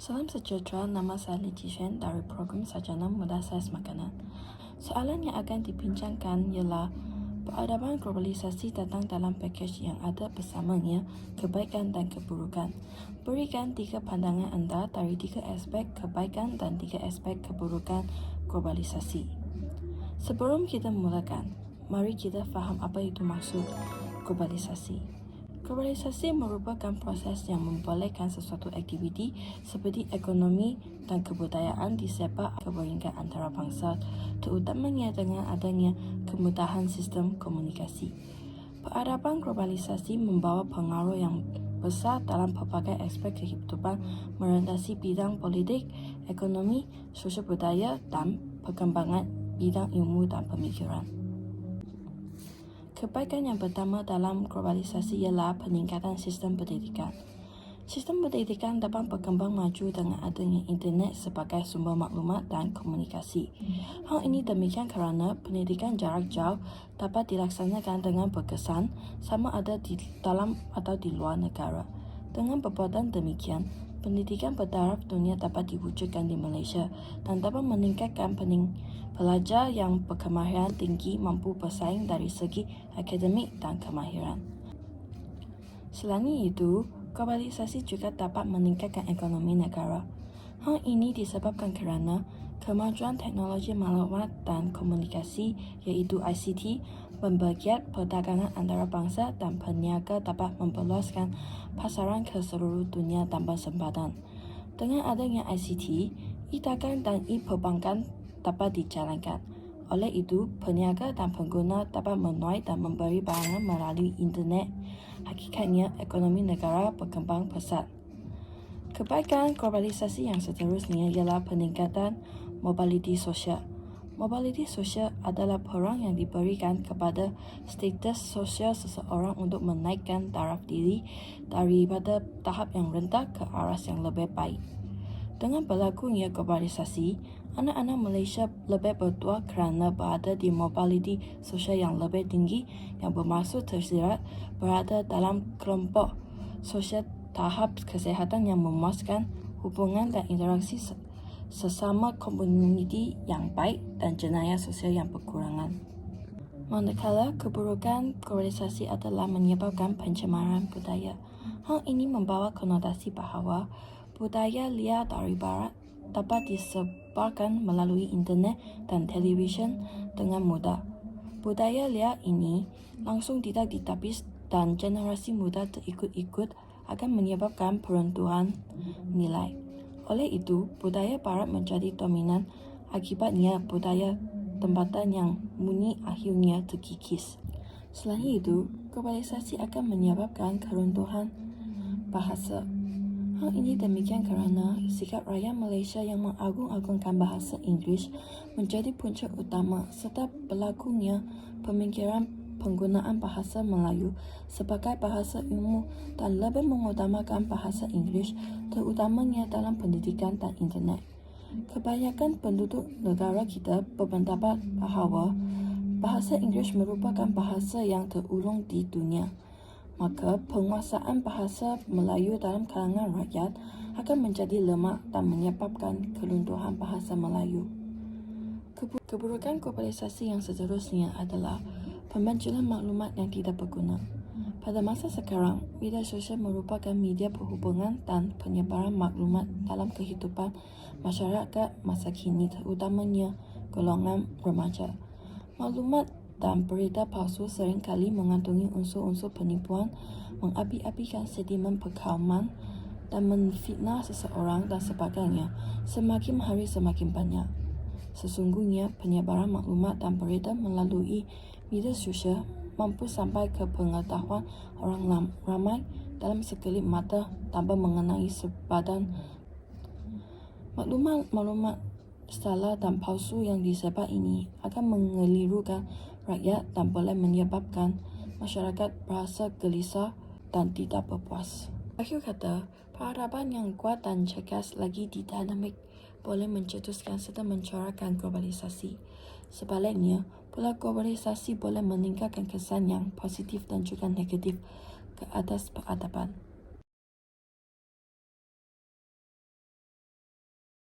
Salam sejahtera, nama saya Li Jishen dari program Sarjana Muda Sains Makanan. Soalan yang akan dibincangkan ialah peradaban globalisasi datang dalam pakej yang ada bersamanya kebaikan dan keburukan. Berikan 3 pandangan anda dari 3 aspek kebaikan dan 3 aspek keburukan globalisasi. Sebelum kita mulakan, mari kita faham apa itu maksud globalisasi. Globalisasi merupakan proses yang membolehkan sesuatu aktiviti seperti ekonomi dan kebudayaan disebar ke peringkat antara bangsa, terutamanya dengan adanya kemudahan sistem komunikasi. Peradaban globalisasi membawa pengaruh yang besar dalam pelbagai aspek kehidupan merendasi bidang politik, ekonomi, sosial budaya, dan perkembangan bidang ilmu dan pemikiran. Kebaikan yang pertama dalam globalisasi ialah peningkatan sistem pendidikan. Sistem pendidikan dapat berkembang maju dengan adanya internet sebagai sumber maklumat dan komunikasi. Hal ini demikian kerana pendidikan jarak jauh dapat dilaksanakan dengan berkesan sama ada di dalam atau di luar negara. Dengan perbuatan demikian, pendidikan bertaraf dunia dapat diwujudkan di Malaysia dan dapat meningkatkan pelajar yang berkemahiran tinggi mampu bersaing dari segi akademik dan kemahiran. Selain itu, globalisasi juga dapat meningkatkan ekonomi negara. Hal ini disebabkan kerana kemajuan teknologi maklumat dan komunikasi iaitu ICT mempergiat perdagangan antara bangsa dan peniaga dapat memperluaskan pasaran ke seluruh dunia tanpa sempatan. Dengan adanya ICT, e-dagang dan e-perbankan dapat dijalankan. Oleh itu, peniaga dan pengguna dapat menuai dan memberi barang melalui internet. Hakikatnya, ekonomi negara berkembang pesat. Kebaikan globalisasi yang seterusnya ialah peningkatan mobiliti sosial. Mobiliti sosial adalah peluang yang diberikan kepada status sosial seseorang untuk menaikkan taraf diri daripada tahap yang rendah ke arah yang lebih baik. Dengan berlakunya globalisasi, anak-anak Malaysia lebih bertuah kerana berada di mobiliti sosial yang lebih tinggi yang bermaksud tersirat berada dalam kelompok sosial tahap kesihatan yang memuaskan, hubungan dan interaksi sesama komuniti yang baik dan jenayah sosial yang berkurangan. Manakala keburukan globalisasi adalah menyebabkan pencemaran budaya. Hal ini membawa konotasi bahawa budaya liar dari barat dapat disebarkan melalui internet dan televisyen dengan mudah. Budaya liar ini langsung tidak ditapis dan generasi muda terikut-ikut akan menyebabkan peruntuhan nilai. Oleh itu, budaya barat menjadi dominan, akibatnya budaya tempatan yang murni akhirnya terkikis. Selain itu, globalisasi akan menyebabkan keruntuhan bahasa. Hal ini demikian kerana sikap rakyat Malaysia yang mengagung-agungkan bahasa Inggeris menjadi punca utama serta berlakunya pemikiran penggunaan bahasa Melayu sebagai bahasa ilmu dan lebih mengutamakan bahasa Inggeris terutamanya dalam pendidikan dan internet. Kebanyakan penduduk negara kita berpendapat bahawa bahasa Inggeris merupakan bahasa yang terulung di dunia. Maka penguasaan bahasa Melayu dalam kalangan rakyat akan menjadi lemah dan menyebabkan kelunturan bahasa Melayu. Keburukan globalisasi yang seterusnya adalah pembanjulan maklumat yang tidak berguna. Pada masa sekarang, media sosial merupakan media perhubungan dan penyebaran maklumat dalam kehidupan masyarakat masa kini terutamanya golongan remaja. Maklumat dan berita palsu seringkali mengandungi unsur-unsur penipuan, mengapi-apikan sentimen perkauman dan menfitnah seseorang dan sebagainya. Semakin hari semakin banyak. Sesungguhnya, penyebaran maklumat dan berita melalui media sosial mampu sampai ke pengetahuan orang ramai dalam sekelip mata tanpa mengenai sebadan. Maklumat salah dan palsu yang disebar ini akan mengelirukan rakyat dan boleh menyebabkan masyarakat berasa gelisah dan tidak berpuas. Akhir kata, peradaban yang kuat dan cergas lagi dinamik boleh mencetuskan serta mencorakkan globalisasi. Sebaliknya, pula globalisasi boleh meningkatkan kesan yang positif dan juga negatif ke atas peradaban.